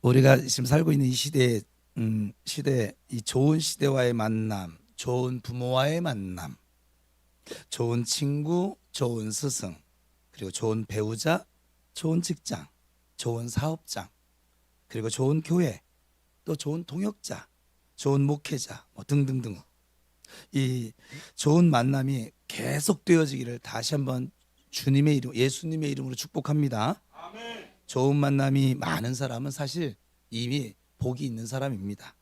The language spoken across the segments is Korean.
우리가 지금 살고 있는 이 시대, 이 좋은 시대와의 만남, 좋은 부모와의 만남, 좋은 친구, 좋은 스승, 그리고 좋은 배우자, 좋은 직장, 좋은 사업장, 그리고 좋은 교회, 또 좋은 동역자, 좋은 목회자, 뭐 등등등. 이 좋은 만남이 계속되어지기를 다시 한번 주님의 이름, 예수님의 이름으로 축복합니다. 좋은 만남이 많은 사람은 사실 이미 복이 있는 사람입니다.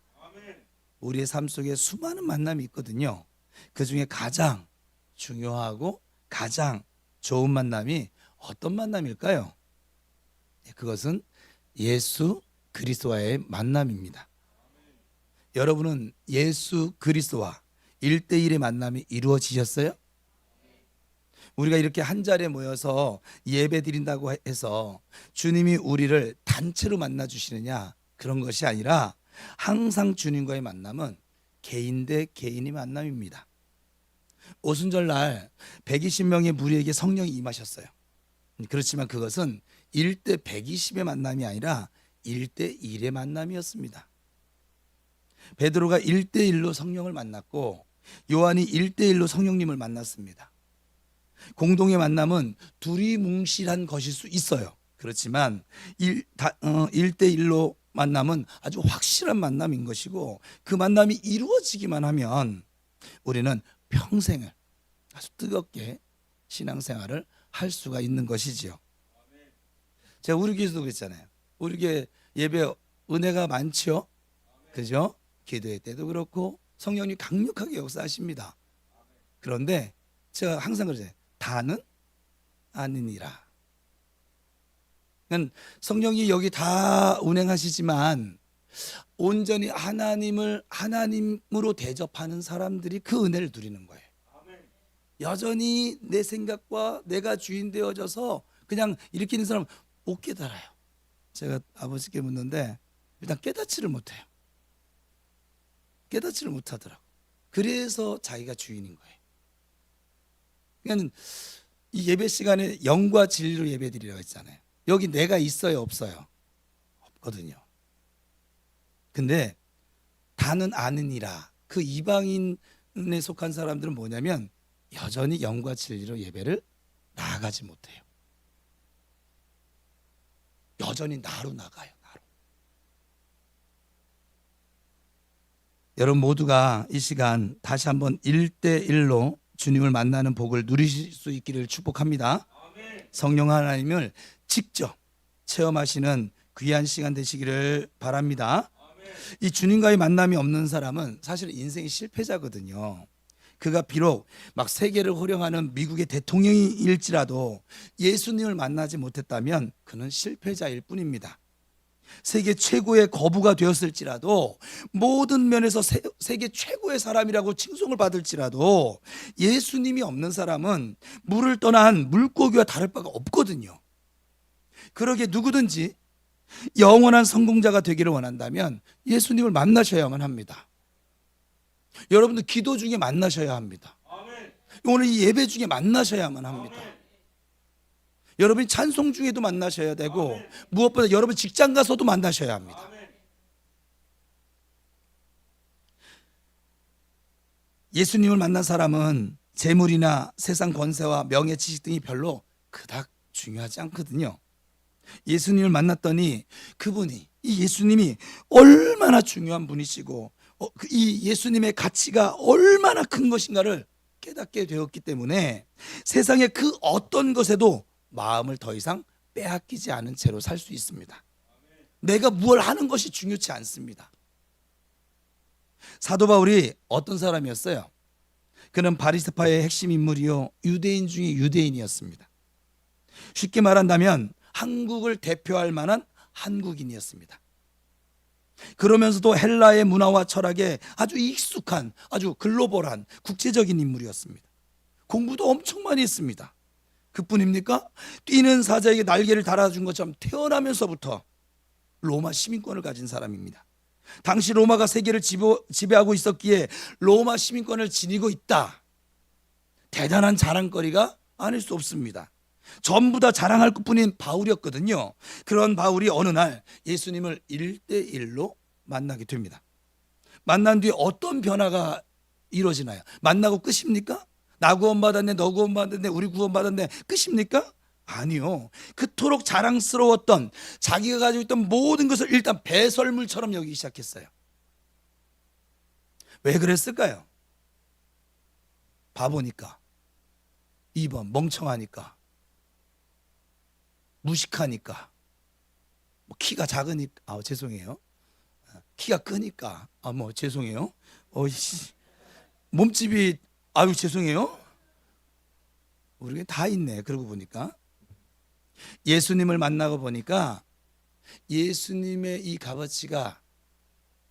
우리의 삶 속에 수많은 만남이 있거든요. 그 중에 가장 중요하고 가장 좋은 만남이 어떤 만남일까요? 그것은 예수 그리스도와의 만남입니다. 여러분은 예수 그리스도와 1대1의 만남이 이루어지셨어요? 우리가 이렇게 한 자리에 모여서 예배 드린다고 해서 주님이 우리를 단체로 만나 주시느냐, 그런 것이 아니라 항상 주님과의 만남은 개인 대 개인의 만남입니다. 오순절날 120명의 무리에게 성령이 임하셨어요. 그렇지만 그것은 1대 120의 만남이 아니라 1대 1의 만남이었습니다. 베드로가 1대 1로 성령을 만났고 요한이 1대 1로 성령님을 만났습니다. 공동의 만남은 둘이 뭉실한 것일 수 있어요. 그렇지만 1대 1로 만남은 아주 확실한 만남인 것이고, 그 만남이 이루어지기만 하면 우리는 평생을 아주 뜨겁게 신앙생활을 할 수가 있는 것이지요. 제가 우리 교회에서도 그랬잖아요. 우리 교회 예배 은혜가 많죠. 그죠? 기도회 때도 그렇고 성령님 강력하게 역사하십니다. 그런데 제가 항상 그러잖아요. 다는 아니니라. 성령이 여기 다 운행하시지만 온전히 하나님으로 대접하는 사람들이 그 은혜를 누리는 거예요. 여전히 내 생각과 내가 주인 되어져서 그냥 이렇게 있는 사람은 못 깨달아요. 제가 아버지께 묻는데 일단 깨닫지를 못해요. 깨닫지를 못하더라고. 그래서 자기가 주인인 거예요. 그러니까 이 예배 시간에 영과 진리로 예배드리라고 했잖아요. 여기 내가 있어요, 없어요? 없거든요. 근데 다는 아느니라, 그 이방인에 속한 사람들은 뭐냐면 여전히 영과 진리로 예배를 나아가지 못해요. 여전히 나로 나가요. 나로. 여러분 모두가 이 시간 다시 한번 1대1로 주님을 만나는 복을 누리실 수 있기를 축복합니다. 성령 하나님을 직접 체험하시는 귀한 시간 되시기를 바랍니다. 이 주님과의 만남이 없는 사람은 사실 인생의 실패자거든요. 그가 비록 막 세계를 호령하는 미국의 대통령일지라도 예수님을 만나지 못했다면 그는 실패자일 뿐입니다. 세계 최고의 거부가 되었을지라도, 모든 면에서 세계 최고의 사람이라고 칭송을 받을지라도 예수님이 없는 사람은 물을 떠난 물고기와 다를 바가 없거든요. 그러기에 누구든지 영원한 성공자가 되기를 원한다면 예수님을 만나셔야만 합니다. 여러분들 기도 중에 만나셔야 합니다. 오늘 이 예배 중에 만나셔야만 합니다. 여러분이 찬송 중에도 만나셔야 되고, 무엇보다 여러분 직장 가서도 만나셔야 합니다. 예수님을 만난 사람은 재물이나 세상 권세와 명예, 지식 등이 별로 그닥 중요하지 않거든요. 예수님을 만났더니 그분이, 이 예수님이 얼마나 중요한 분이시고 이 예수님의 가치가 얼마나 큰 것인가를 깨닫게 되었기 때문에 세상의 그 어떤 것에도 마음을 더 이상 빼앗기지 않은 채로 살 수 있습니다. 내가 무엇을 하는 것이 중요치 않습니다. 사도 바울이 어떤 사람이었어요? 그는 바리새파의 핵심 인물이요, 유대인 중에 유대인이었습니다. 쉽게 말한다면 한국을 대표할 만한 한국인이었습니다. 그러면서도 헬라의 문화와 철학에 아주 익숙한, 아주 글로벌한 국제적인 인물이었습니다. 공부도 엄청 많이 했습니다. 그뿐입니까? 뛰는 사자에게 날개를 달아준 것처럼 태어나면서부터 로마 시민권을 가진 사람입니다. 당시 로마가 세계를 지배하고 있었기에 로마 시민권을 지니고 있다, 대단한 자랑거리가 아닐 수 없습니다. 전부 다 자랑할 것뿐인 바울이었거든요. 그런 바울이 어느 날 예수님을 1대1로 만나게 됩니다. 만난 뒤에 어떤 변화가 이루어지나요? 만나고 끝입니까? 나 구원받았네, 너 구원받았네, 우리 구원받았네, 끝입니까? 아니요. 그토록 자랑스러웠던 자기가 가지고 있던 모든 것을 일단 배설물처럼 여기기 시작했어요. 왜 그랬을까요? 바보니까, 2번 멍청하니까, 무식하니까, 뭐 키가 작으니까, 죄송해요. 키가 크니까, 죄송해요. 몸집이, 죄송해요. 우리가 다 있네. 그러고 보니까 예수님을 만나고 보니까 예수님의 이 값어치가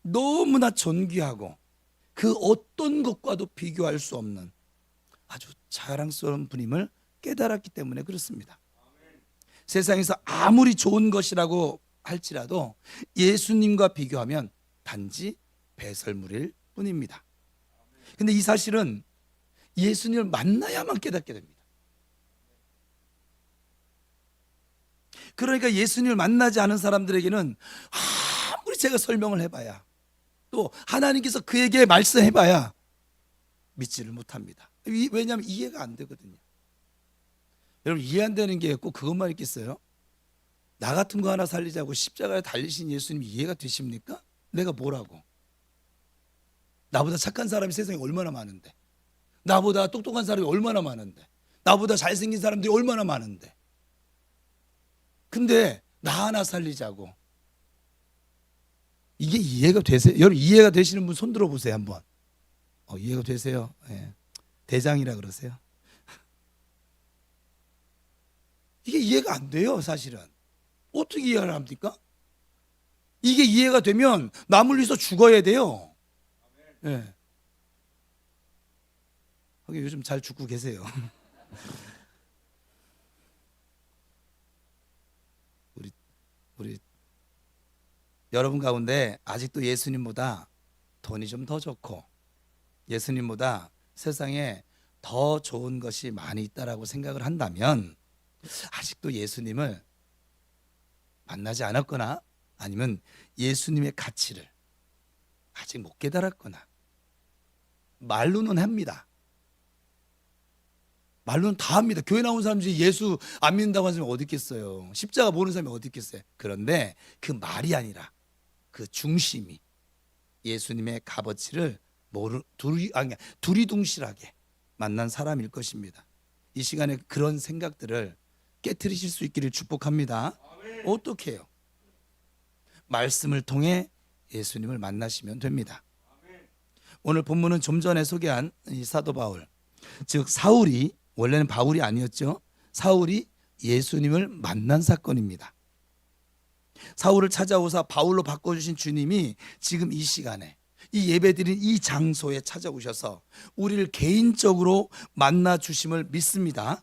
너무나 존귀하고 그 어떤 것과도 비교할 수 없는 아주 자랑스러운 분임을 깨달았기 때문에 그렇습니다. 세상에서 아무리 좋은 것이라고 할지라도 예수님과 비교하면 단지 배설물일 뿐입니다. 근데 이 사실은 예수님을 만나야만 깨닫게 됩니다. 그러니까 예수님을 만나지 않은 사람들에게는 아무리 제가 설명을 해봐야, 또 하나님께서 그에게 말씀해봐야 믿지를 못합니다. 왜냐하면 이해가 안 되거든요. 여러분, 이해 안 되는 게 꼭 그것만 있겠어요? 나 같은 거 하나 살리자고 십자가에 달리신 예수님이 이해가 되십니까? 내가 뭐라고? 나보다 착한 사람이 세상에 얼마나 많은데, 나보다 똑똑한 사람이 얼마나 많은데, 나보다 잘생긴 사람들이 얼마나 많은데, 근데 나 하나 살리자고. 이게 이해가 되세요? 여러분, 이해가 되시는 분 손 들어보세요 한번. 이해가 되세요? 네. 대장이라 그러세요. 이게 이해가 안 돼요. 사실은 어떻게 이해를 합니까? 이게 이해가 되면 남을 위해서 죽어야 돼요. 네. 요즘 잘 죽고 계세요. 우리 여러분 가운데 아직도 예수님보다 돈이 좀 더 좋고 예수님보다 세상에 더 좋은 것이 많이 있다라고 생각을 한다면 아직도 예수님을 만나지 않았거나 아니면 예수님의 가치를 아직 못 깨달았거나, 말로는 합니다. 말로는 다 합니다. 교회 나온 사람 중에 예수 안 믿는다고 하는 사람이 어디 있겠어요? 십자가 모르는 사람이 어디 있겠어요? 그런데 그 말이 아니라 그 중심이 예수님의 값어치를 두리둥실하게 만난 사람일 것입니다. 이 시간에 그런 생각들을 깨트리실 수 있기를 축복합니다. 어떻게 해요? 말씀을 통해 예수님을 만나시면 됩니다. 오늘 본문은 좀 전에 소개한 이 사도 바울, 즉 사울이, 원래는 바울이 아니었죠. 사울이 예수님을 만난 사건입니다. 사울을 찾아오사 바울로 바꿔주신 주님이 지금 이 시간에 이 예배드린 이 장소에 찾아오셔서 우리를 개인적으로 만나 주심을 믿습니다.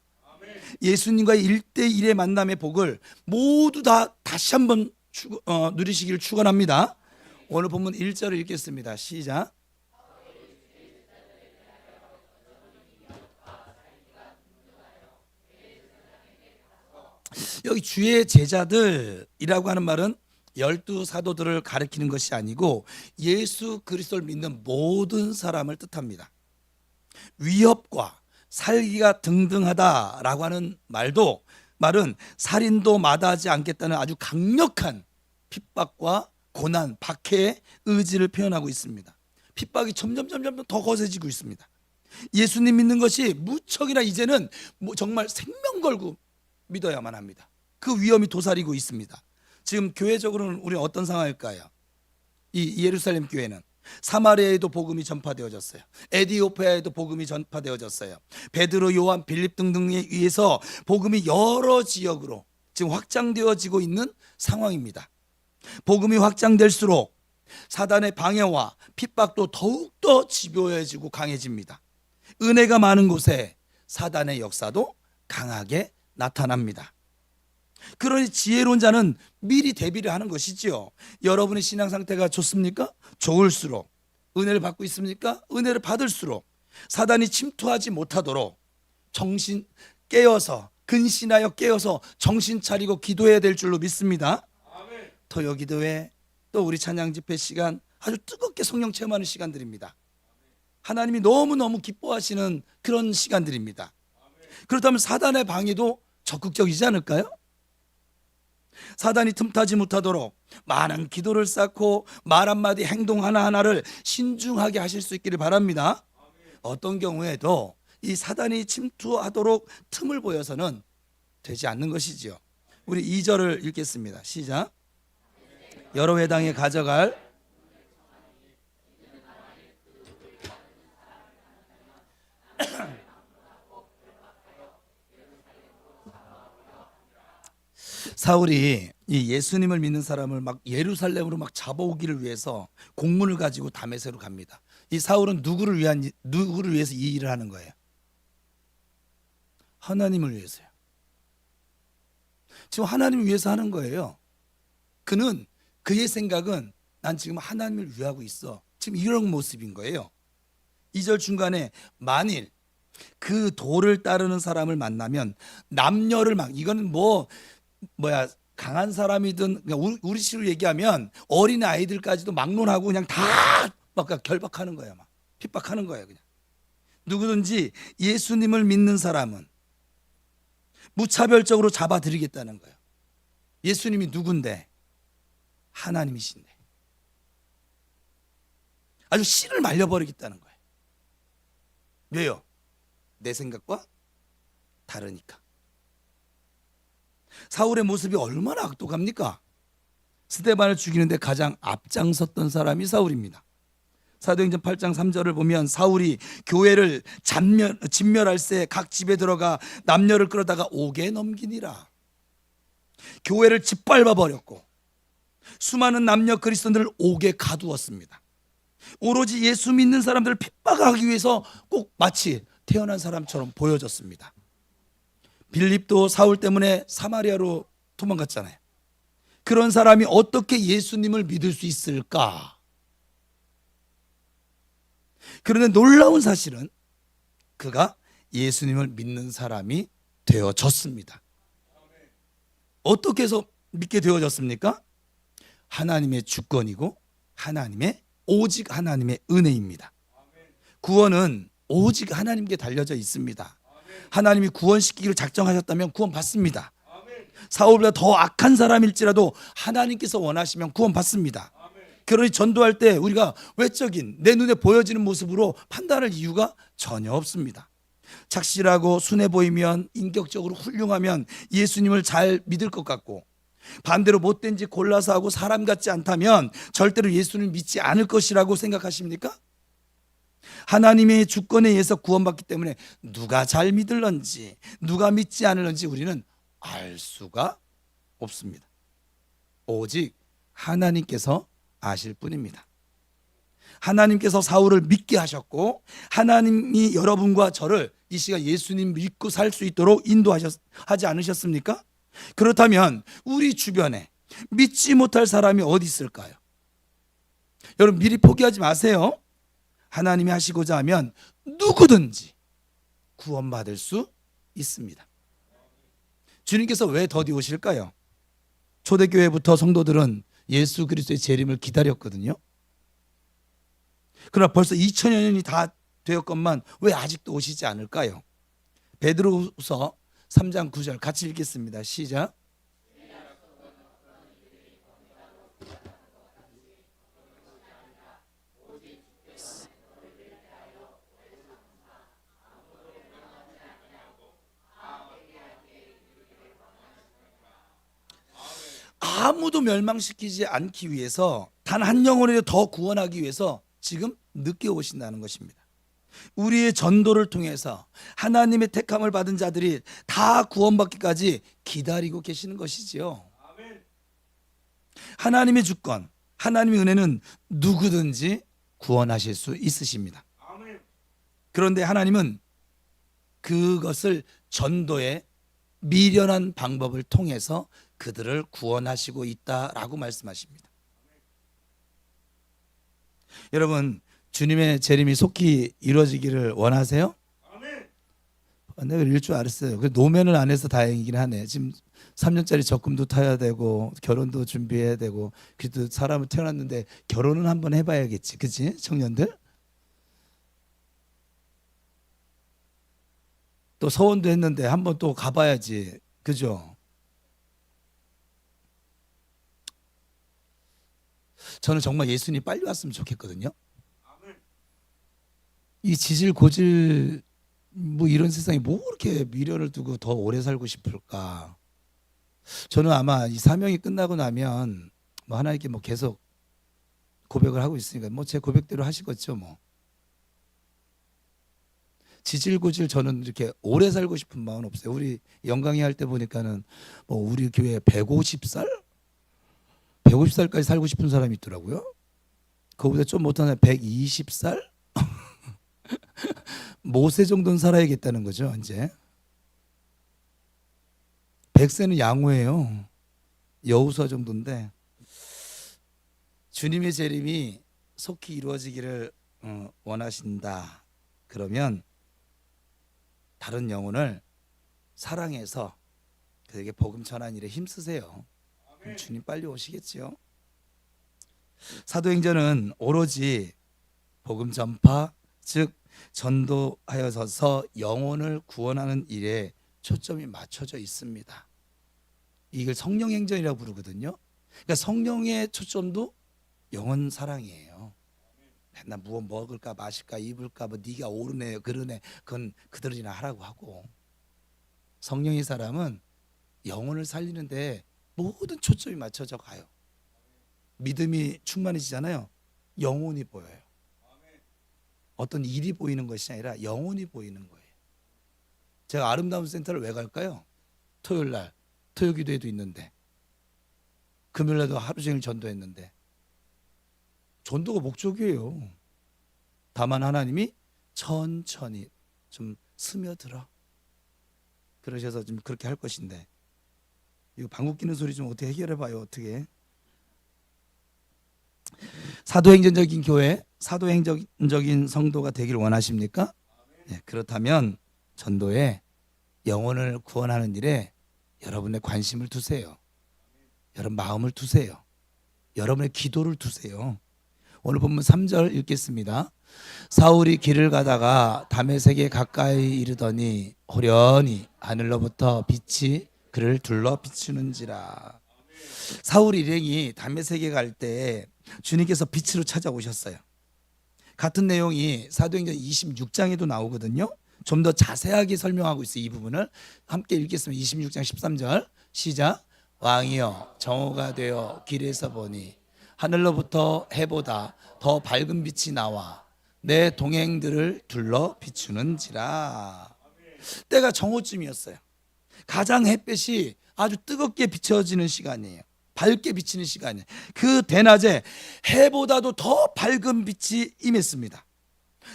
예수님과의 1대1의 만남의 복을 모두 다 다시 한번 누리시기를 축원합니다. 오늘 본문 1절을 읽겠습니다. 시작. 여기 주의 제자들이라고 하는 말은 12 사도들을 가리키는 것이 아니고 예수 그리스도를 믿는 모든 사람을 뜻합니다. 위협과 살기가 등등하다라고 하는 말은 살인도 마다하지 않겠다는 아주 강력한 핍박과 고난, 박해의 의지를 표현하고 있습니다. 핍박이 점점 더 거세지고 있습니다. 예수님 믿는 것이 무척이나 이제는 정말 생명 걸고 믿어야만 합니다. 그 위험이 도사리고 있습니다. 지금 교회적으로는 우리는 어떤 상황일까요? 이 예루살렘 교회는 사마리아에도 복음이 전파되어졌어요. 에디오피아에도 복음이 전파되어졌어요. 베드로, 요한, 빌립 등등에 의해서 복음이 여러 지역으로 지금 확장되어지고 있는 상황입니다. 복음이 확장될수록 사단의 방해와 핍박도 더욱더 집요해지고 강해집니다. 은혜가 많은 곳에 사단의 역사도 강하게 나타납니다. 그러니 지혜로운 자는 미리 대비를 하는 것이지요. 여러분의 신앙 상태가 좋습니까? 좋을수록. 은혜를 받고 있습니까? 은혜를 받을수록 사단이 침투하지 못하도록 정신 깨어서 근신하여 깨어서 정신 차리고 기도해야 될 줄로 믿습니다. 토요 기도회 또 우리 찬양 집회 시간 아주 뜨겁게 성령 체험하는 시간들입니다. 하나님이 너무너무 기뻐하시는 그런 시간들입니다. 그렇다면 사단의 방해도 적극적이지 않을까요? 사단이 틈타지 못하도록 많은 기도를 쌓고 말 한마디 행동 하나하나를 신중하게 하실 수 있기를 바랍니다. 어떤 경우에도 이 사단이 침투하도록 틈을 보여서는 되지 않는 것이지요. 우리 2절을 읽겠습니다. 시작. 여러 회당에 가져갈 사울이 이 예수님을 믿는 사람을 막 예루살렘으로 막 잡아오기를 위해서 공문을 가지고 다메섹으로 갑니다. 이 사울은 누구를 위해서 이 일을 하는 거예요? 하나님을 위해서요. 지금 하나님을 위해서 하는 거예요. 그의 생각은 난 지금 하나님을 위하고 있어. 지금 이런 모습인 거예요. 2절 중간에 만일 그 도를 따르는 사람을 만나면 남녀를 막 이거는 강한 사람이든 우리 식으로 얘기하면 어린 아이들까지도 막론하고 그냥 다 막 결박하는 거예요. 막 핍박하는 거예요. 그냥 누구든지 예수님을 믿는 사람은 무차별적으로 잡아들이겠다는 거예요. 예수님이 누군데? 하나님이신데 아주 씨를 말려버리겠다는 거예요. 왜요? 내 생각과 다르니까. 사울의 모습이 얼마나 악독합니까? 스데반을 죽이는데 가장 앞장섰던 사람이 사울입니다. 사도행전 8장 3절을 보면 사울이 교회를 진멸할새 각 집에 들어가 남녀를 끌어다가 옥에 넘기니라. 교회를 짓밟아 버렸고 수많은 남녀 그리스도인들을 옥에 가두었습니다. 오로지 예수 믿는 사람들을 핍박하기 위해서 꼭 마치 태어난 사람처럼 보여졌습니다. 빌립도 사울 때문에 사마리아로 도망갔잖아요. 그런 사람이 어떻게 예수님을 믿을 수 있을까? 그런데 놀라운 사실은 그가 예수님을 믿는 사람이 되어졌습니다. 어떻게 해서 믿게 되어졌습니까? 하나님의 주권이고 오직 하나님의 은혜입니다. 구원은 오직 하나님께 달려져 있습니다. 하나님이 구원시키기를 작정하셨다면 구원받습니다. 사울보다 더 악한 사람일지라도 하나님께서 원하시면 구원받습니다. 그러니 전도할 때 우리가 외적인 내 눈에 보여지는 모습으로 판단할 이유가 전혀 없습니다. 착실하고 순해 보이면, 인격적으로 훌륭하면 예수님을 잘 믿을 것 같고, 반대로 못된 짓 골라서 하고 사람 같지 않다면 절대로 예수님을 믿지 않을 것이라고 생각하십니까? 하나님의 주권에 의해서 구원받기 때문에 누가 잘 믿을런지 누가 믿지 않을런지 우리는 알 수가 없습니다. 오직 하나님께서 아실 뿐입니다. 하나님께서 사울을 믿게 하셨고 하나님이 여러분과 저를 이 시간 예수님 믿고 살 수 있도록 인도하지 않으셨습니까? 그렇다면 우리 주변에 믿지 못할 사람이 어디 있을까요? 여러분 미리 포기하지 마세요. 하나님이 하시고자 하면 누구든지 구원받을 수 있습니다. 주님께서 왜 더디 오실까요? 초대교회부터 성도들은 예수 그리스도의 재림을 기다렸거든요. 그러나 벌써 2000여 년이 다 되었건만 왜 아직도 오시지 않을까요? 베드로후서 3장 9절 같이 읽겠습니다. 시작. 아무도 멸망시키지 않기 위해서 단 한 영혼을 더 구원하기 위해서 지금 늦게 오신다는 것입니다. 우리의 전도를 통해서 하나님의 택함을 받은 자들이 다 구원받기까지 기다리고 계시는 것이지요. 하나님의 주권, 하나님의 은혜는 누구든지 구원하실 수 있으십니다. 그런데 하나님은 그것을 전도의 미련한 방법을 통해서 그들을 구원하시고 있다라고 말씀하십니다. 여러분 주님의 재림이 속히 이루어지기를 원하세요? 내가 이럴 줄 알았어요. 그 노면을 안 해서 다행이긴 하네. 지금 3년짜리 적금도 타야 되고 결혼도 준비해야 되고 그래도 사람을 태어났는데 결혼은 한번 해봐야겠지, 그치 청년들? 또 서원도 했는데 한번 또 가봐야지, 그죠? 저는 정말 예수님 빨리 왔으면 좋겠거든요. 이 지질 고질 뭐 이런 세상에 뭐 그렇게 미련을 두고 더 오래 살고 싶을까? 저는 아마 이 사명이 끝나고 나면 뭐 하나님께 뭐 계속 고백을 하고 있으니까 뭐 제 고백대로 하시겠죠 뭐. 지질고질 저는 이렇게 오래 살고 싶은 마음은 없어요. 우리 영광이 할 때 보니까는 뭐 우리 교회 150살? 150살까지 살고 싶은 사람이 있더라고요. 그거보다 좀 못한 사람 120살? 모세 정도는 살아야겠다는 거죠, 이제. 100세는 양호해요. 여우서 정도인데 주님의 재림이 속히 이루어지기를 원하신다. 그러면 다른 영혼을 사랑해서 그에게 복음 전하는 일에 힘쓰세요. 그럼 주님 빨리 오시겠지요. 사도행전은 오로지 복음 전파, 즉 전도하여서 영혼을 구원하는 일에 초점이 맞춰져 있습니다. 이걸 성령행전이라고 부르거든요. 그러니까 성령의 초점도 영혼 사랑이에요. 맨날 무엇 먹을까 마실까 입을까 뭐 네가 오르네 그러네 그건 그들이나 하라고 하고, 성령의 사람은 영혼을 살리는데 모든 초점이 맞춰져 가요. 믿음이 충만해지잖아요. 영혼이 보여요. 어떤 일이 보이는 것이 아니라 영혼이 보이는 거예요. 제가 아름다운 센터를 왜 갈까요? 토요일 날 토요 기도회도 있는데 금요일 날도 하루 종일 전도했는데 전도가 목적이에요. 다만 하나님이 천천히 좀 스며들어 그러셔서 좀 그렇게 할 것인데, 이거 방귀 뀌는 소리 좀 어떻게 해결해 봐요. 어떻게? 사도행전적인 교회, 사도행전적인 성도가 되기를 원하십니까? 네, 그렇다면 전도에 영혼을 구원하는 일에 여러분의 관심을 두세요. 여러분 마음을 두세요. 여러분의 기도를 두세요. 오늘 본문 3절 읽겠습니다. 사울이 길을 가다가 다메섹에 가까이 이르더니 호련히 하늘로부터 빛이 그를 둘러 비추는지라. 사울 일행이 다메섹에 갈 때 주님께서 빛으로 찾아오셨어요. 같은 내용이 사도행전 26장에도 나오거든요. 좀 더 자세하게 설명하고 있어요. 이 부분을 함께 읽겠습니다. 26장 13절 시작. 왕이여 정오가 되어 길에서 보니 하늘로부터 해보다 더 밝은 빛이 나와 내 동행들을 둘러 비추는지라. 때가 정오쯤이었어요. 가장 햇볕이 아주 뜨겁게 비춰지는 시간이에요. 밝게 비치는 시간이에요. 그 대낮에 해보다도 더 밝은 빛이 임했습니다.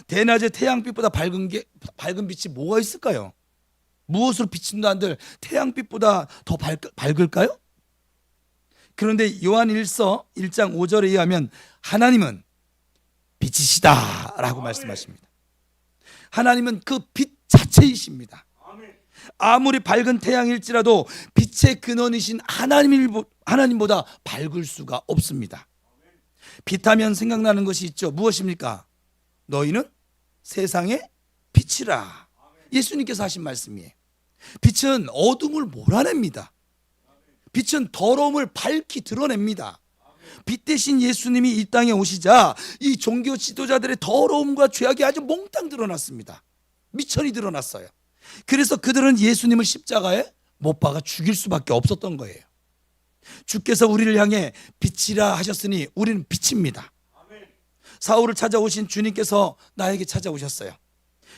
대낮에 태양빛보다 밝은 빛이 뭐가 있을까요? 무엇으로 비친다 한들 태양빛보다 더 밝을까요? 그런데 요한일서 1장 5절에 의하면 하나님은 빛이시다 라고 말씀하십니다. 하나님은 그 빛 자체이십니다. 아무리 밝은 태양일지라도 빛의 근원이신 하나님보다 밝을 수가 없습니다. 빛하면 생각나는 것이 있죠. 무엇입니까? 너희는 세상의 빛이라. 예수님께서 하신 말씀이에요. 빛은 어둠을 몰아냅니다. 빛은 더러움을 밝히 드러냅니다. 빛 대신 예수님이 이 땅에 오시자 이 종교 지도자들의 더러움과 죄악이 아주 몽땅 드러났습니다. 미천이 드러났어요. 그래서 그들은 예수님을 십자가에 못 박아 죽일 수밖에 없었던 거예요. 주께서 우리를 향해 빛이라 하셨으니 우리는 빛입니다. 사울을 찾아오신 주님께서 나에게 찾아오셨어요.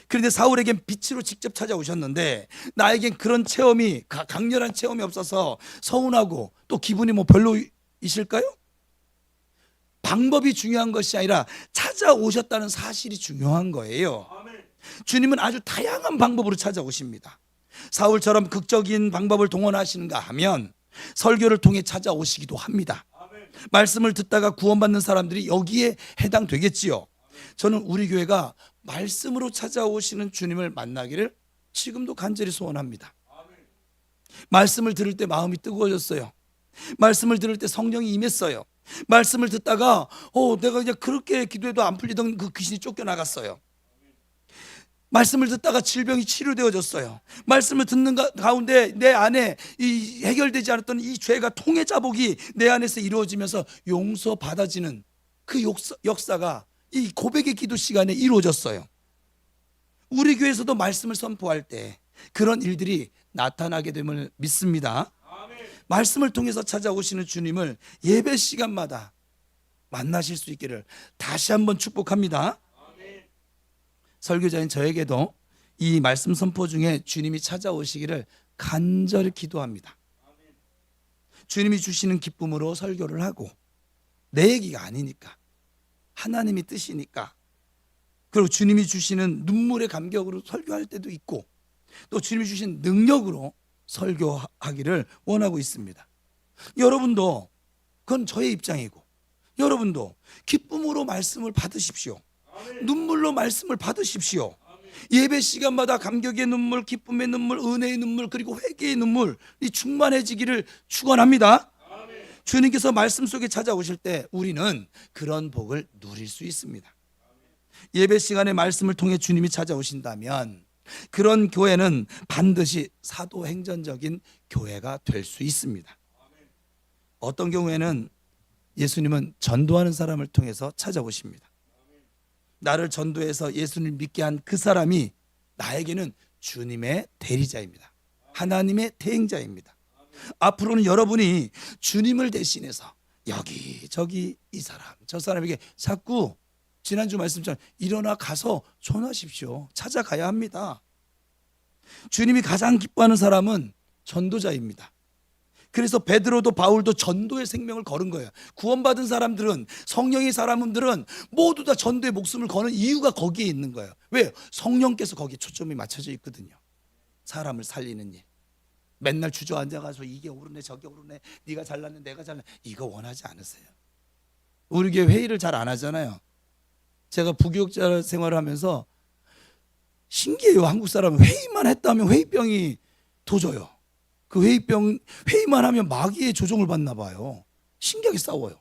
그런데 사울에겐 빛으로 직접 찾아오셨는데 나에겐 그런 체험이, 강렬한 체험이 없어서 서운하고 또 기분이 뭐 별로이실까요? 방법이 중요한 것이 아니라 찾아오셨다는 사실이 중요한 거예요. 주님은 아주 다양한 방법으로 찾아오십니다. 사울처럼 극적인 방법을 동원하시는가 하면 설교를 통해 찾아오시기도 합니다. 말씀을 듣다가 구원받는 사람들이 여기에 해당되겠지요. 저는 우리 교회가 말씀으로 찾아오시는 주님을 만나기를 지금도 간절히 소원합니다. 말씀을 들을 때 마음이 뜨거워졌어요. 말씀을 들을 때 성령이 임했어요. 말씀을 듣다가 내가 그냥 그렇게 기도해도 안 풀리던 그 귀신이 쫓겨나갔어요. 말씀을 듣다가 질병이 치료되어졌어요. 말씀을 듣는 가운데 내 안에 이 해결되지 않았던 이 죄가 통해 자복이 내 안에서 이루어지면서 용서받아지는 그 역사가 이 고백의 기도 시간에 이루어졌어요. 우리 교회에서도 말씀을 선포할 때 그런 일들이 나타나게 됨을 믿습니다. 말씀을 통해서 찾아오시는 주님을 예배 시간마다 만나실 수 있기를 다시 한번 축복합니다. 설교자인 저에게도 이 말씀 선포 중에 주님이 찾아오시기를 간절히 기도합니다. 주님이 주시는 기쁨으로 설교를 하고 내 얘기가 아니니까, 하나님이 뜻이니까, 그리고 주님이 주시는 눈물의 감격으로 설교할 때도 있고 또 주님이 주신 능력으로 설교하기를 원하고 있습니다. 여러분도, 그건 저의 입장이고, 여러분도 기쁨으로 말씀을 받으십시오. 눈물로 말씀을 받으십시오. 예배 시간마다 감격의 눈물, 기쁨의 눈물, 은혜의 눈물, 그리고 회개의 눈물이 충만해지기를 축원합니다. 주님께서 말씀 속에 찾아오실 때 우리는 그런 복을 누릴 수 있습니다. 예배 시간에 말씀을 통해 주님이 찾아오신다면 그런 교회는 반드시 사도행전적인 교회가 될 수 있습니다. 어떤 경우에는 예수님은 전도하는 사람을 통해서 찾아오십니다. 나를 전도해서 예수님을 믿게 한 그 사람이 나에게는 주님의 대리자입니다. 하나님의 대행자입니다. 앞으로는 여러분이 주님을 대신해서 여기저기 이 사람 저 사람에게 자꾸 지난주 말씀처럼 일어나 가서 전하십시오. 찾아가야 합니다. 주님이 가장 기뻐하는 사람은 전도자입니다. 그래서 베드로도 바울도 전도의 생명을 걸은 거예요. 구원받은 사람들은, 성령의 사람들은 모두 다 전도의 목숨을 거는 이유가 거기에 있는 거예요. 왜요? 성령께서 거기에 초점이 맞춰져 있거든요. 사람을 살리는 일. 맨날 주저앉아가지고 이게 오르네 저게 오르네, 네가 잘났네 내가 잘났네, 이거 원하지 않으세요. 우리 교회 회의를 잘 안 하잖아요. 제가 부교육자 생활을 하면서 신기해요. 한국 사람은 회의만 했다면 회의병이 도져요. 그 회의만 하면 마귀의 조종을 받나 봐요. 신기하게 싸워요.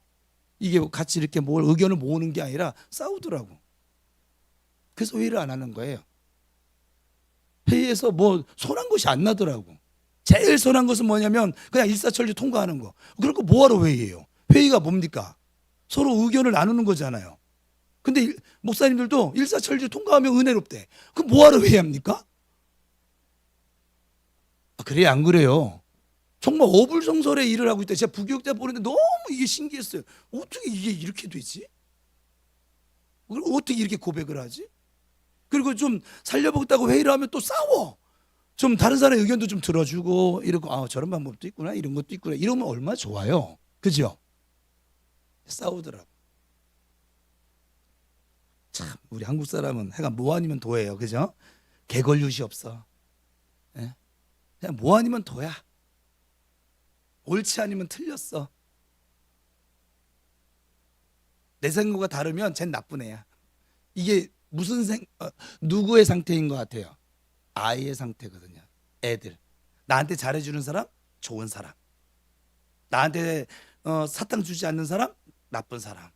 이게 같이 이렇게 뭘 의견을 모으는 게 아니라 싸우더라고. 그래서 회의를 안 하는 거예요. 회의에서 뭐 손한 것이 안 나더라고. 제일 손한 것은 뭐냐면 그냥 일사천리 통과하는 거. 그러니까 뭐하러 회의해요? 회의가 뭡니까? 서로 의견을 나누는 거잖아요. 근데 목사님들도 일사천리 통과하면 은혜롭대. 그럼 뭐하러 회의합니까? 그래요, 안 그래요? 정말 어불성설의 일을 하고 있다. 제가 부교육자 보는데 너무 이게 신기했어요. 어떻게 이게 이렇게 되지? 어떻게 이렇게 고백을 하지? 그리고 좀 살려보겠다고 회의를 하면 또 싸워. 좀 다른 사람의 의견도 좀 들어주고 이러고, 저런 방법도 있구나, 이런 것도 있구나, 이러면 얼마나 좋아요. 그죠? 싸우더라고. 참 우리 한국 사람은 해가 뭐 아니면 도예요. 그죠? 개걸윷이 없어. 예? 그냥 뭐 아니면 도야. 옳지 않으면 틀렸어. 내 생각과 다르면 쟨 나쁜 애야. 이게 누구의 상태인 것 같아요? 아이의 상태거든요. 애들. 나한테 잘해주는 사람, 좋은 사람. 나한테 사탕 주지 않는 사람, 나쁜 사람.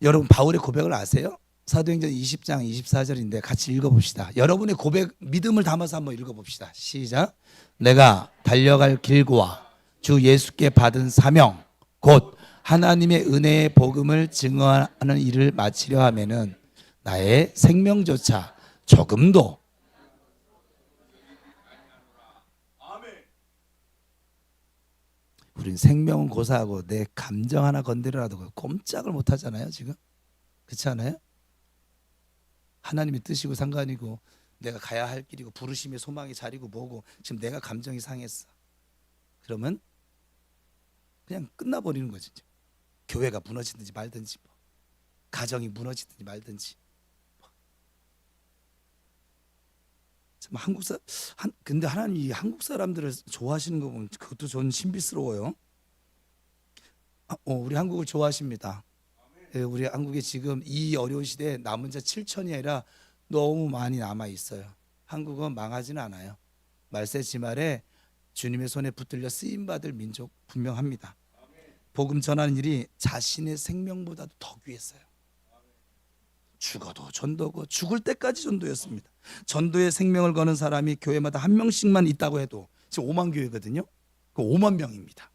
여러분 바울의 고백을 아세요? 사도행전 20장 24절인데 같이 읽어봅시다. 여러분의 고백, 믿음을 담아서 한번 읽어봅시다. 시작. 내가 달려갈 길과 주 예수께 받은 사명 곧 하나님의 은혜의 복음을 증언하는 일을 마치려 하면은 나의 생명조차 조금도 우린 생명은 고사하고 내 감정 하나 건드려라도 꼼짝을 못 하잖아요, 지금. 그렇지 않아요? 하나님의 뜻이고 상관이고 내가 가야 할 길이고 부르심의 소망의 자리고 뭐고 지금 내가 감정이 상했어. 그러면 그냥 끝나버리는 거지. 교회가 무너지든지 말든지, 가정이 무너지든지 말든지. 참 근데 하나님이 한국 사람들을 좋아하시는 거 보면 그것도 저는 신비스러워요. 우리 한국을 좋아하십니다. 우리 한국에 지금 이 어려운 시대에 남은 자 7천이 아니라 너무 많이 남아 있어요. 한국은 망하지는 않아요. 말세지말에 주님의 손에 붙들려 쓰임 받을 민족 분명합니다. 복음 전하는 일이 자신의 생명보다도 더 귀했어요. 죽어도 전도고 죽을 때까지 전도였습니다. 전도에 생명을 거는 사람이 교회마다 한 명씩만 있다고 해도 지금 5만 교회거든요. 그 5만 명입니다.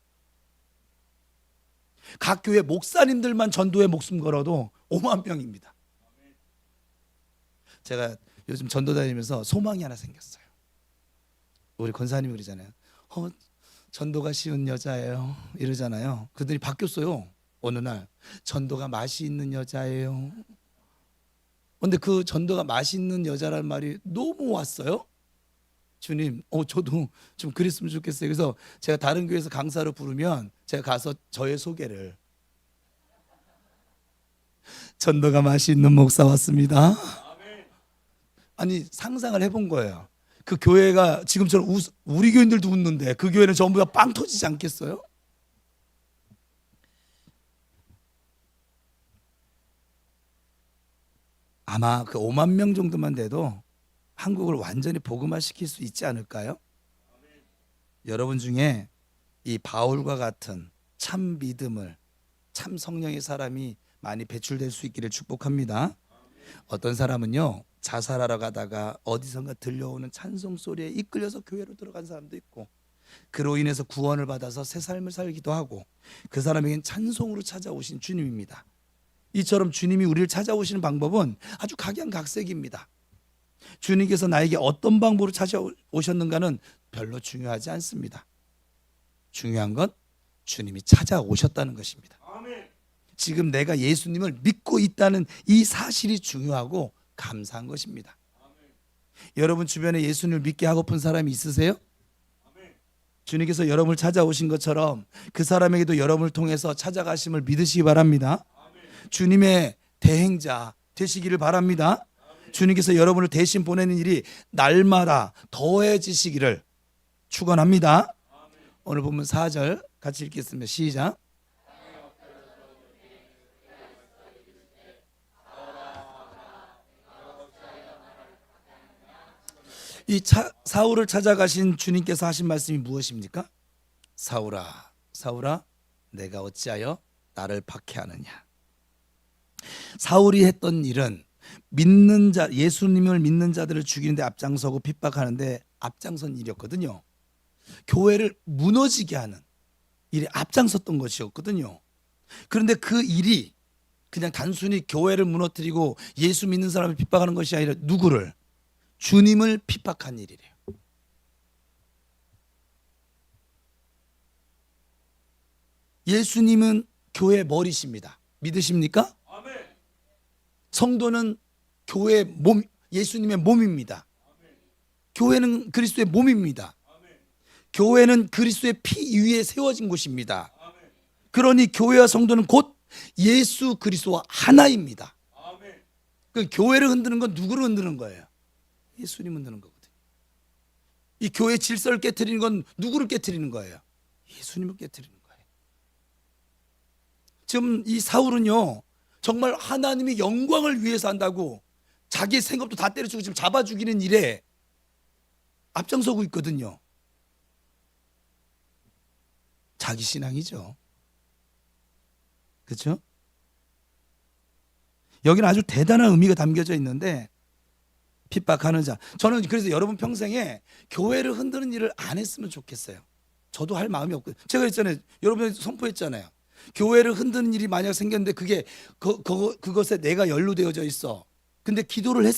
각 교회 목사님들만 전도에 목숨 걸어도 5만 명입니다. 제가 요즘 전도 다니면서 소망이 하나 생겼어요. 우리 권사님이 그러잖아요. 전도가 쉬운 여자예요 이러잖아요. 그들이 바뀌었어요. 어느 날 전도가 맛이 있는 여자예요. 근데 그 전도가 맛이 있는 여자라는 말이 너무 왔어요. 주님, 저도 좀 그랬으면 좋겠어요. 그래서 제가 다른 교회에서 강사로 부르면 제가 가서 저의 소개를, 전도가 맛이 있는 목사 왔습니다. 아니, 상상을 해본 거예요. 그 교회가 지금처럼 우리 교인들도 웃는데 그 교회는 전부 다 빵 터지지 않겠어요? 아마 그 5만 명 정도만 돼도 한국을 완전히 복음화시킬 수 있지 않을까요? 여러분 중에 이 바울과 같은 참 믿음을, 참 성령의 사람이 많이 배출될 수 있기를 축복합니다. 어떤 사람은요, 자살하러 가다가 어디선가 들려오는 찬송 소리에 이끌려서 교회로 들어간 사람도 있고, 그로 인해서 구원을 받아서 새 삶을 살기도 하고, 그 사람에겐 찬송으로 찾아오신 주님입니다. 이처럼 주님이 우리를 찾아오시는 방법은 아주 각양각색입니다. 주님께서 나에게 어떤 방법으로 찾아오셨는가는 별로 중요하지 않습니다. 중요한 건 주님이 찾아오셨다는 것입니다. 지금 내가 예수님을 믿고 있다는 이 사실이 중요하고 감사한 것입니다. 여러분 주변에 예수님을 믿게 하고픈 사람이 있으세요? 주님께서 여러분을 찾아오신 것처럼 그 사람에게도 여러분을 통해서 찾아가심을 믿으시기 바랍니다. 주님의 대행자 되시기를 바랍니다. 주님께서 여러분을 대신 보내는 일이 날마다 더해지시기를 축원합니다. 오늘 본문 4절 같이 읽겠습니다. 시작. 이 사울을 찾아가신 주님께서 하신 말씀이 무엇입니까? 사울아, 사울아, 내가 어찌하여 나를 박해하느냐. 사울이 했던 일은 믿는 자, 예수님을 믿는 자들을 죽이는데 앞장서고 핍박하는데 앞장선 일이었거든요. 교회를 무너지게 하는 일에 앞장섰던 것이었거든요. 그런데 그 일이 그냥 단순히 교회를 무너뜨리고 예수 믿는 사람을 핍박하는 것이 아니라 누구를? 주님을 핍박한 일이래요. 예수님은 교회의 머리십니다. 믿으십니까? 성도는 교회의 몸, 예수님의 몸입니다. 교회는 그리스도의 몸입니다. 교회는 그리스도의 피 위에 세워진 곳입니다. 그러니 교회와 성도는 곧 예수 그리스도와 하나입니다. 그 교회를 흔드는 건 누구를 흔드는 거예요? 예수님 흔드는 거거든요. 이 교회 질서를 깨트리는 건 누구를 깨트리는 거예요? 예수님을 깨트리는 거예요. 지금 이 사울은요, 정말 하나님의 영광을 위해서 한다고 자기 생업도 다 때려주고 지금 잡아 죽이는 일에 앞장서고 있거든요. 자기 신앙이죠. 그렇죠? 여기는 아주 대단한 의미가 담겨져 있는데, 핍박하는 자. 저는 그래서 여러분 평생에 교회를 흔드는 일을 안 했으면 좋겠어요. 저도 할 마음이 없고, 제가 했잖아요. 여러분이 선포했잖아요. 교회를 흔드는 일이 만약 생겼는데 그게 그것에 내가 연루되어져 있어. 근데 기도를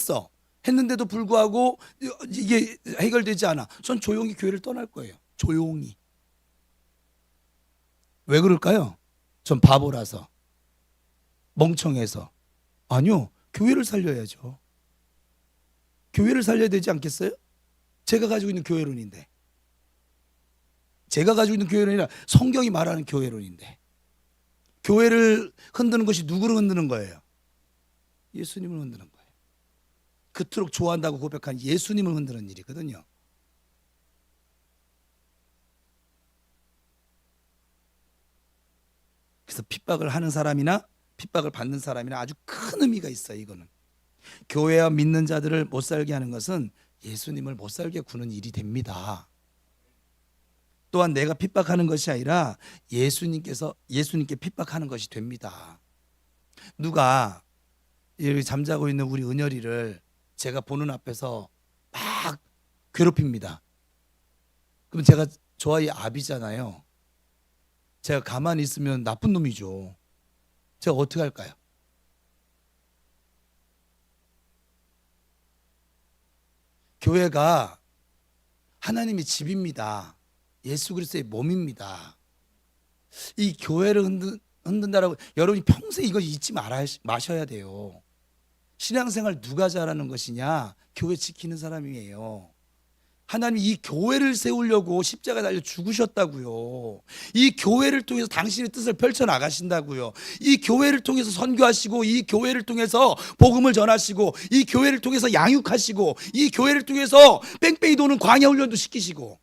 했는데도 불구하고 이게 해결되지 않아. 전 조용히 교회를 떠날 거예요. 조용히. 왜 그럴까요? 전 바보라서, 멍청해서. 아니요, 교회를 살려야죠. 교회를 살려야 되지 않겠어요? 제가 가지고 있는 교회론인데, 제가 가지고 있는 교회론이 아니라 성경이 말하는 교회론인데, 교회를 흔드는 것이 누구를 흔드는 거예요? 예수님을 흔드는 거예요. 그토록 좋아한다고 고백한 예수님을 흔드는 일이거든요. 그래서 핍박을 하는 사람이나 핍박을 받는 사람이나 아주 큰 의미가 있어요. 이거는 교회와 믿는 자들을 못 살게 하는 것은 예수님을 못 살게 구는 일이 됩니다. 또한 내가 핍박하는 것이 아니라 예수님께 핍박하는 것이 됩니다. 누가 여기 잠자고 있는 우리 은열이를 제가 보는 앞에서 막 괴롭힙니다. 그럼 제가 저 아이 아비잖아요. 제가 가만히 있으면 나쁜 놈이죠. 제가 어떻게 할까요? 교회가 하나님의 집입니다. 예수 그리스도의 몸입니다. 이 교회를 흔든다라고 여러분이 평생 이거 잊지 마셔야 돼요. 신앙생활 누가 잘하는 것이냐? 교회 지키는 사람이에요. 하나님이 이 교회를 세우려고 십자가 달려 죽으셨다고요. 이 교회를 통해서 당신의 뜻을 펼쳐나가신다고요. 이 교회를 통해서 선교하시고, 이 교회를 통해서 복음을 전하시고, 이 교회를 통해서 양육하시고, 이 교회를 통해서 뺑뺑이 도는 광야 훈련도 시키시고,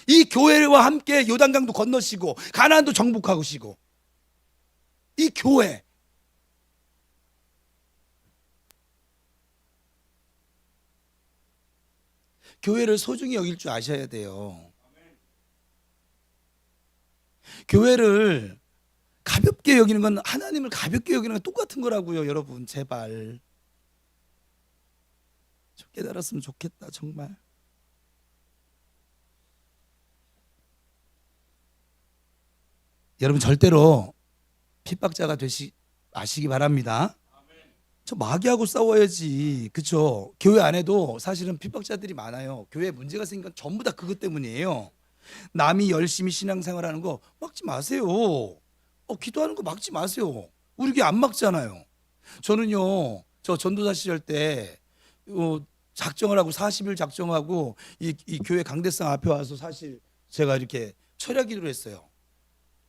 이 교회와 함께 요단강도 건너시고 가나안도 정복하시고, 이 교회, 교회를 소중히 여길 줄 아셔야 돼요. 교회를 가볍게 여기는 건 하나님을 가볍게 여기는 건 똑같은 거라고요. 여러분 제발 좀 깨달았으면 좋겠다. 정말 여러분 절대로 핍박자가 되시 마시기 바랍니다. 저 마귀하고 싸워야지. 그렇죠? 교회 안에도 사실은 핍박자들이 많아요. 교회에 문제가 생긴 건 전부 다 그것 때문이에요. 남이 열심히 신앙생활하는 거 막지 마세요. 기도하는 거 막지 마세요. 우리 교회 안 막잖아요. 저는요, 저 전도사 시절 때 작정을 하고 40일 작정하고 이 교회 강대상 앞에 와서 사실 제가 이렇게 철야기도를 했어요.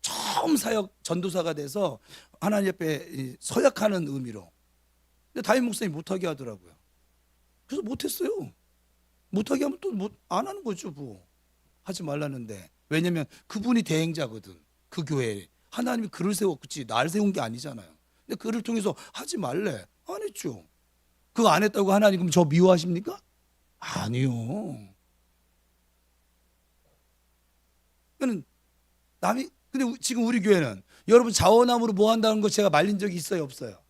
처음 사역 전도사가 돼서 하나님 앞에 서약하는 의미로. 근데 담임 목사님이 못하게 하더라고요. 그래서 못했어요. 못하게 하면 또 안 하는 거죠. 뭐 하지 말라는데. 왜냐면 그분이 대행자거든. 그 교회에 하나님이 그를 세웠지 날 세운 게 아니잖아요. 근데 그를 통해서 하지 말래. 안 했죠. 그거 안 했다고 하나님 그럼 저 미워하십니까? 아니요. 그는 남이 근데 지금 우리 교회는 여러분 자원함으로 뭐 한다는 거 제가 말린 적이 있어요, 없어요?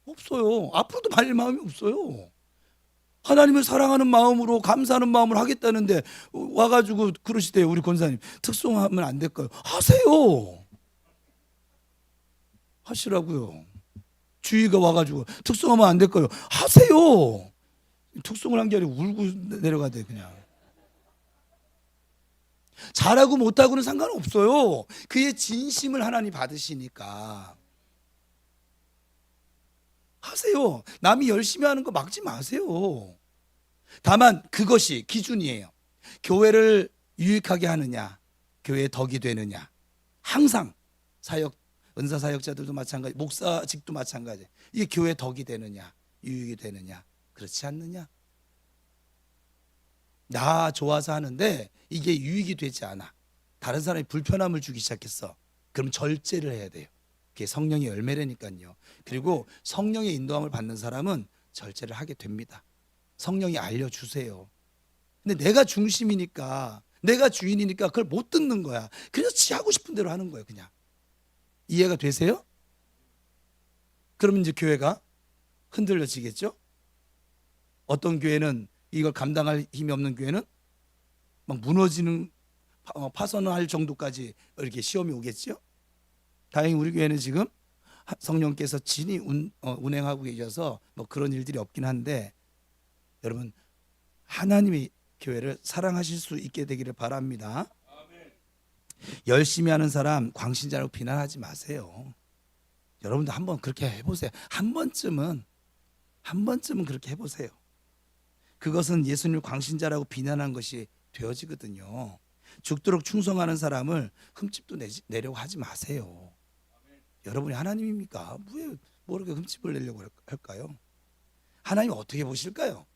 없어요. 앞으로도 말릴 마음이 없어요. 하나님을 사랑하는 마음으로 감사하는 마음으로 하겠다는데 와가지고 그러시대요. 우리 권사님 특송하면 안 될까요? 하세요. 하시라고요. 주의가 와가지고 특송하면 안 될까요? 하세요. 특송을 한 게 아니고 울고 내려가대 그냥. 잘하고 못하고는 상관없어요. 그의 진심을 하나님 받으시니까 하세요. 남이 열심히 하는 거 막지 마세요. 다만 그것이 기준이에요. 교회를 유익하게 하느냐, 교회의 덕이 되느냐. 항상 사역, 은사 사역자들도 마찬가지, 목사직도 마찬가지. 이게 교회의 덕이 되느냐, 유익이 되느냐, 그렇지 않느냐. 나 좋아서 하는데 이게 유익이 되지 않아. 다른 사람이 불편함을 주기 시작했어. 그럼 절제를 해야 돼요. 그게 성령의 열매라니까요. 그리고 성령의 인도함을 받는 사람은 절제를 하게 됩니다. 성령이 알려주세요. 근데 내가 중심이니까, 내가 주인이니까 그걸 못 듣는 거야. 그래서 지 하고 싶은 대로 하는 거예요. 그냥. 이해가 되세요? 그러면 이제 교회가 흔들려지겠죠? 어떤 교회는 이걸 감당할 힘이 없는 교회는 막 무너지는 파선할 정도까지 이렇게 시험이 오겠죠? 다행히 우리 교회는 지금 성령께서 진히 운행하고 계셔서 뭐 그런 일들이 없긴 한데, 여러분 하나님의 교회를 사랑하실 수 있게 되기를 바랍니다. 열심히 하는 사람 광신자라고 비난하지 마세요. 여러분도 한번 그렇게 해보세요. 한 번쯤은 그렇게 해보세요. 그것은 예수님을 광신자라고 비난한 것이 되어지거든요. 죽도록 충성하는 사람을 흠집도 내려고 하지 마세요. 여러분이 하나님입니까? 왜 이렇게 흠집을 내려고 할까요? 하나님 어떻게 보실까요?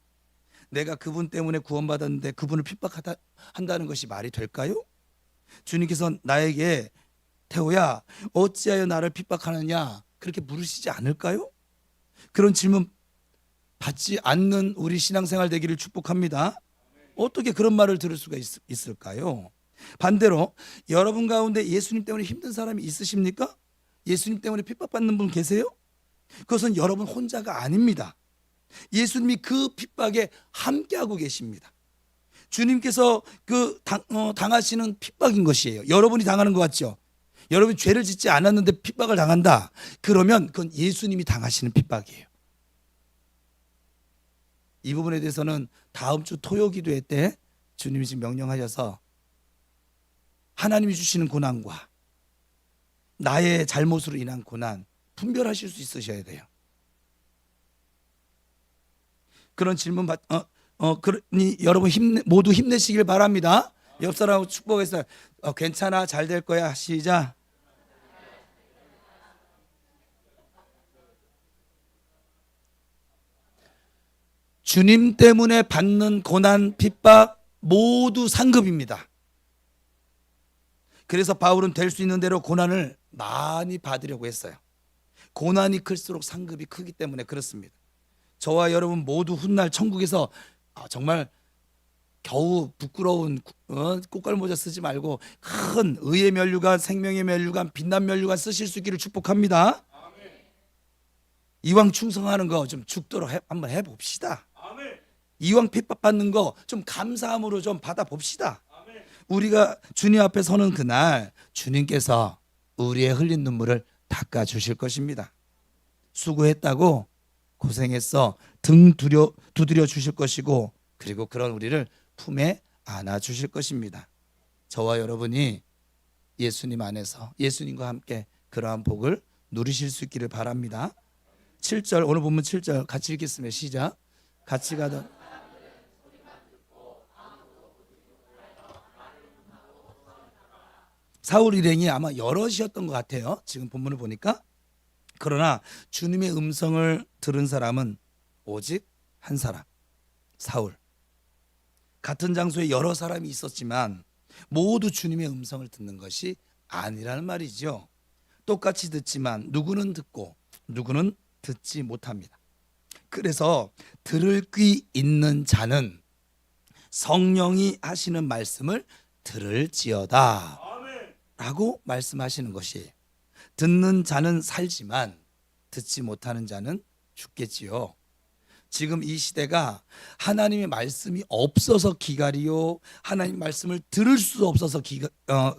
내가 그분 때문에 구원받았는데 그분을 핍박한다는 것이 말이 될까요? 주님께서 나에게 태호야 어찌하여 나를 핍박하느냐, 그렇게 물으시지 않을까요? 그런 질문 받지 않는 우리 신앙생활 되기를 축복합니다. 어떻게 그런 말을 들을 수가 있을까요? 반대로 여러분 가운데 예수님 때문에 힘든 사람이 있으십니까? 예수님 때문에 핍박받는 분 계세요? 그것은 여러분 혼자가 아닙니다. 예수님이 그 핍박에 함께하고 계십니다. 주님께서 당하시는 핍박인 것이에요. 여러분이 당하는 것 같죠? 여러분이 죄를 짓지 않았는데 핍박을 당한다. 그러면 그건 예수님이 당하시는 핍박이에요. 이 부분에 대해서는 다음 주 토요 기도회 때 주님이 지금 명령하셔서 하나님이 주시는 고난과 나의 잘못으로 인한 고난 분별하실 수 있으셔야 돼요. 그런 질문 그러니 여러분 모두 힘내시길 바랍니다. 옆 사람하고 축복해서 괜찮아, 잘 될 거야. 시작. 주님 때문에 받는 고난, 핍박 모두 상급입니다. 그래서 바울은 될 수 있는 대로 고난을 많이 받으려고 했어요. 고난이 클수록 상급이 크기 때문에 그렇습니다. 저와 여러분 모두 훗날 천국에서 정말 겨우 부끄러운 꽃갈모자 쓰지 말고 큰 의의 면류관, 생명의 면류관, 빛난 면류관 쓰실 수 있기를 축복합니다. 이왕 충성하는 거 좀 죽도록 한번 해봅시다. 이왕 핍박받는 거 좀 감사함으로 좀 받아봅시다. 우리가 주님 앞에 서는 그날 주님께서 우리의 흘린 눈물을 닦아주실 것입니다. 수고했다고, 고생했어, 등 두드려 주실 것이고, 그리고 그런 우리를 품에 안아 주실 것입니다. 저와 여러분이 예수님 안에서 예수님과 함께 그러한 복을 누리실 수 있기를 바랍니다. 7절, 오늘 본문 7절 같이 읽겠습니다. 시작. 같이 가던 사울 일행이 아마 여럿이었던 것 같아요. 지금 본문을 보니까. 그러나 주님의 음성을 들은 사람은 오직 한 사람, 사울. 같은 장소에 여러 사람이 있었지만 모두 주님의 음성을 듣는 것이 아니라는 말이죠. 똑같이 듣지만 누구는 듣고 누구는 듣지 못합니다. 그래서 들을 귀 있는 자는 성령이 하시는 말씀을 들을지어다 라고 말씀하시는 것이, 듣는 자는 살지만 듣지 못하는 자는 죽겠지요. 지금 이 시대가 하나님의 말씀이 없어서 기갈이요, 하나님 말씀을 들을 수 없어서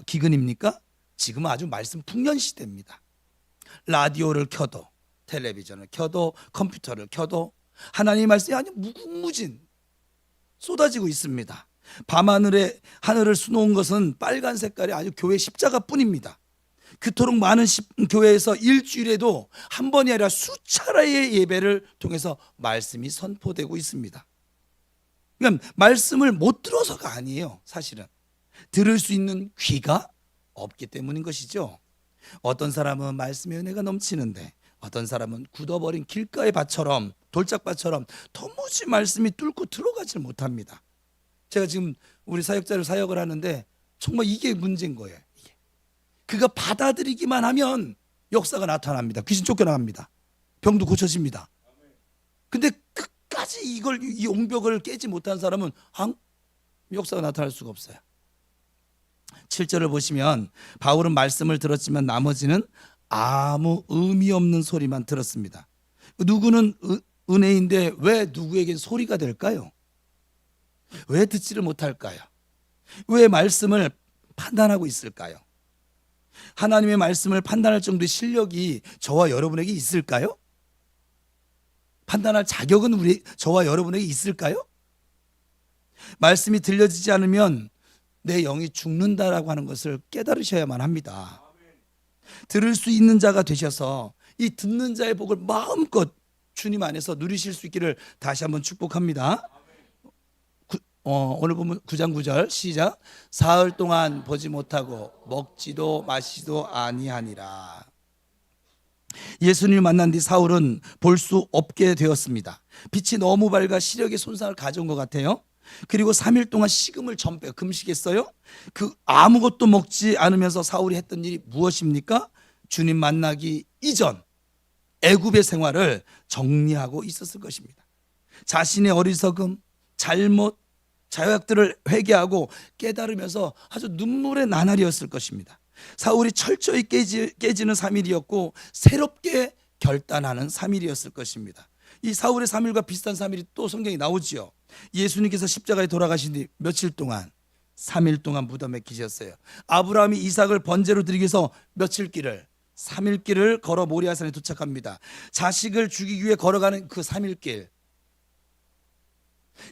기근입니까? 지금은 아주 말씀 풍년 시대입니다. 라디오를 켜도, 텔레비전을 켜도, 컴퓨터를 켜도 하나님의 말씀이 아주 무궁무진 쏟아지고 있습니다. 밤하늘에 하늘을 수놓은 것은 빨간 색깔의 아주 교회 십자가뿐입니다. 그토록 많은 교회에서 일주일에도 한 번이 아니라 수차례의 예배를 통해서 말씀이 선포되고 있습니다. 그러니까 말씀을 못 들어서가 아니에요. 사실은 들을 수 있는 귀가 없기 때문인 것이죠. 어떤 사람은 말씀의 은혜가 넘치는데 어떤 사람은 굳어버린 길가의 밭처럼, 돌짝밭처럼 도무지 말씀이 뚫고 들어가질 못합니다. 제가 지금 우리 사역자를 사역을 하는데 정말 이게 문제인 거예요. 그가 받아들이기만 하면 역사가 나타납니다. 귀신 쫓겨나갑니다. 병도 고쳐집니다. 근데 끝까지 이 용벽을 깨지 못한 사람은 역사가 나타날 수가 없어요. 7절을 보시면 바울은 말씀을 들었지만 나머지는 아무 의미 없는 소리만 들었습니다. 누구는 은혜인데 왜 누구에겐 소리가 될까요? 왜 듣지를 못할까요? 왜 말씀을 판단하고 있을까요? 하나님의 말씀을 판단할 정도의 실력이 저와 여러분에게 있을까요? 판단할 자격은 저와 여러분에게 있을까요? 말씀이 들려지지 않으면 내 영이 죽는다라고 하는 것을 깨달으셔야만 합니다. 들을 수 있는 자가 되셔서 이 듣는 자의 복을 마음껏 주님 안에서 누리실 수 있기를 다시 한번 축복합니다. 오늘 보면 9장 9절 시작. 사흘 동안 보지 못하고 먹지도 마시도 아니하니라. 예수님을 만난 뒤 사울은 볼 수 없게 되었습니다. 빛이 너무 밝아 시력에 손상을 가져온 것 같아요. 그리고 3일 동안 식음을 전폐, 금식했어요. 아무것도 먹지 않으면서 사울이 했던 일이 무엇입니까? 주님 만나기 이전 애굽의 생활을 정리하고 있었을 것입니다. 자신의 어리석음, 잘못, 자약들을 회개하고 깨달으면서 아주 눈물의 나날이었을 것입니다. 사울이 철저히 깨지는 3일이었고 새롭게 결단하는 3일이었을 것입니다. 이 사울의 3일과 비슷한 3일이 또 성경에 나오지요. 예수님께서 십자가에 돌아가신 뒤 며칠 동안 3일 동안 무덤에 계셨어요. 아브라함이 이삭을 번제로 드리기 위해서 며칠 길을 3일 길을 걸어 모리아산에 도착합니다. 자식을 죽이기 위해 걸어가는 그 3일 길,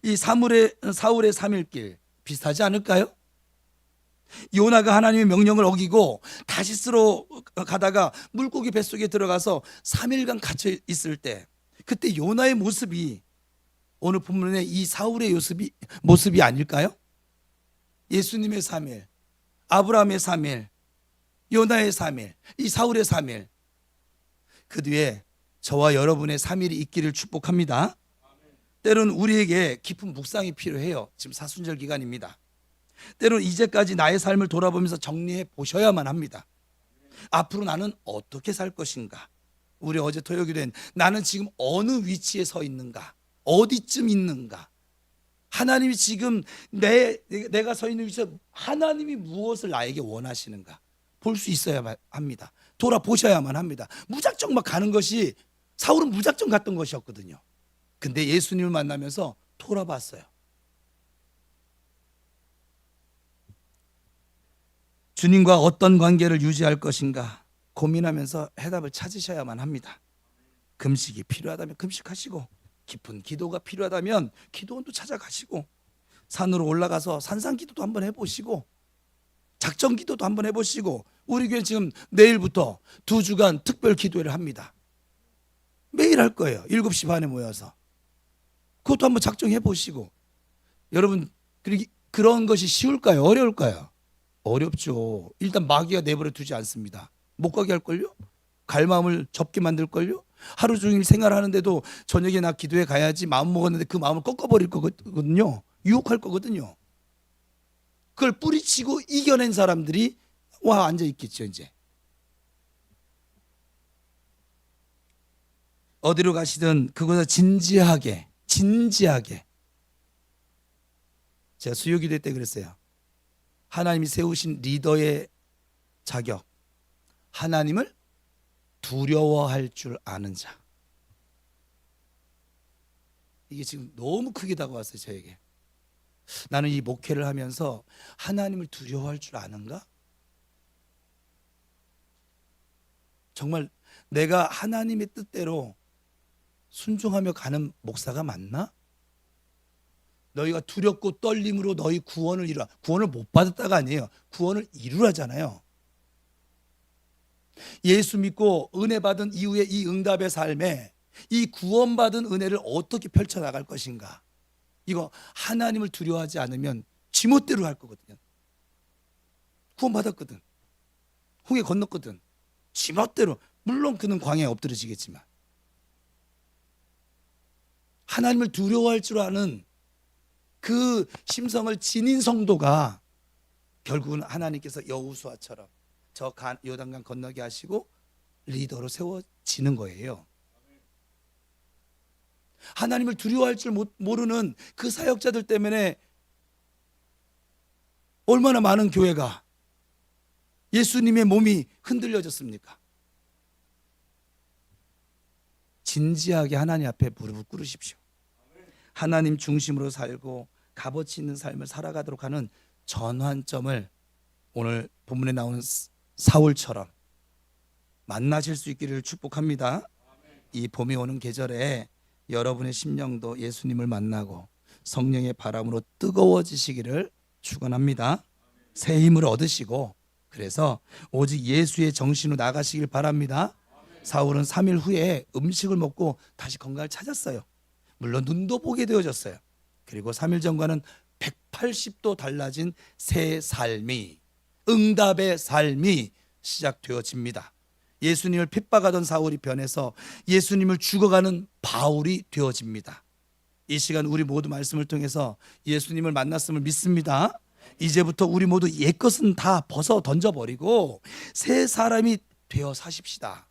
이 사울의 3일 길 비슷하지 않을까요? 요나가 하나님의 명령을 어기고 다시스로 가다가 물고기 뱃속에 들어가서 3일간 갇혀 있을 때, 그때 요나의 모습이 오늘 본문의 이 사울의 모습이 아닐까요? 예수님의 3일, 아브라함의 3일, 요나의 3일, 이 사울의 3일, 그 뒤에 저와 여러분의 3일이 있기를 축복합니다. 때로는 우리에게 깊은 묵상이 필요해요. 지금 사순절 기간입니다. 때로는 이제까지 나의 삶을 돌아보면서 정리해 보셔야만 합니다. 앞으로 나는 어떻게 살 것인가? 우리 어제 토요기도엔 나는 지금 어느 위치에 서 있는가? 어디쯤 있는가? 하나님이 지금 내가 서 있는 위치에 하나님이 무엇을 나에게 원하시는가? 볼 수 있어야만 합니다. 돌아보셔야만 합니다. 무작정 막 가는 것이, 사울은 무작정 갔던 것이었거든요. 근데 예수님을 만나면서 돌아봤어요. 주님과 어떤 관계를 유지할 것인가 고민하면서 해답을 찾으셔야만 합니다. 금식이 필요하다면 금식하시고, 깊은 기도가 필요하다면 기도원도 찾아가시고, 산으로 올라가서 산상기도도 한번 해보시고, 작정기도도 한번 해보시고, 우리 교회 지금 내일부터 2주간 특별 기도회를 합니다. 매일 할 거예요. 7시 반에 모여서. 그것도 한번 작정해 보시고. 여러분, 그런 것이 쉬울까요? 어려울까요? 어렵죠. 일단 마귀가 내버려 두지 않습니다. 못 가게 할걸요? 갈 마음을 접게 만들걸요? 하루 종일 생활하는데도 저녁에 나 기도회 가야지 마음 먹었는데 그 마음을 꺾어버릴 거거든요. 유혹할 거거든요. 그걸 뿌리치고 이겨낸 사람들이 와 앉아 있겠죠. 이제 어디로 가시든 그것을 진지하게 제가 수요기도 때 그랬어요. 하나님이 세우신 리더의 자격, 하나님을 두려워할 줄 아는 자. 이게 지금 너무 크게 다가왔어요. 저에게. 나는 이 목회를 하면서 하나님을 두려워할 줄 아는가? 정말 내가 하나님의 뜻대로 순종하며 가는 목사가 맞나? 너희가 두렵고 떨림으로 너희 구원을 이루라. 구원을 못 받았다가 아니에요. 구원을 이루라잖아요. 예수 믿고 은혜 받은 이후에 이 응답의 삶에 이 구원받은 은혜를 어떻게 펼쳐나갈 것인가? 이거 하나님을 두려워하지 않으면 지멋대로 할 거거든요. 구원받았거든, 홍해 건넜거든, 지멋대로. 물론 그는 광야에 엎드러지겠지만 하나님을 두려워할 줄 아는 그 심성을 지닌 성도가 결국은 하나님께서 여호수아처럼 저 요단강 건너게 하시고 리더로 세워지는 거예요. 하나님을 두려워할 줄 모르는 그 사역자들 때문에 얼마나 많은 교회가 예수님의 몸이 흔들려졌습니까? 진지하게 하나님 앞에 무릎을 꿇으십시오. 하나님 중심으로 살고 값어치 있는 삶을 살아가도록 하는 전환점을 오늘 본문에 나오는 사울처럼 만나실 수 있기를 축복합니다. 이 봄이 오는 계절에 여러분의 심령도 예수님을 만나고 성령의 바람으로 뜨거워지시기를 축원합니다. 새 힘을 얻으시고 그래서 오직 예수의 정신으로 나가시길 바랍니다. 사울은 3일 후에 음식을 먹고 다시 건강을 찾았어요. 물론 눈도 보게 되어졌어요. 그리고 3일 전과는 180도 달라진 새 삶이, 응답의 삶이 시작되어집니다. 예수님을 핍박하던 사울이 변해서 예수님을 죽어가는 바울이 되어집니다. 이 시간 우리 모두 말씀을 통해서 예수님을 만났음을 믿습니다. 이제부터 우리 모두 옛것은 다 벗어 던져버리고 새 사람이 되어 사십시다.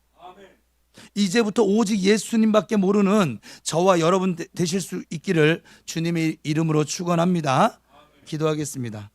이제부터 오직 예수님밖에 모르는 저와 여러분 되실 수 있기를 주님의 이름으로 축원합니다. 기도하겠습니다.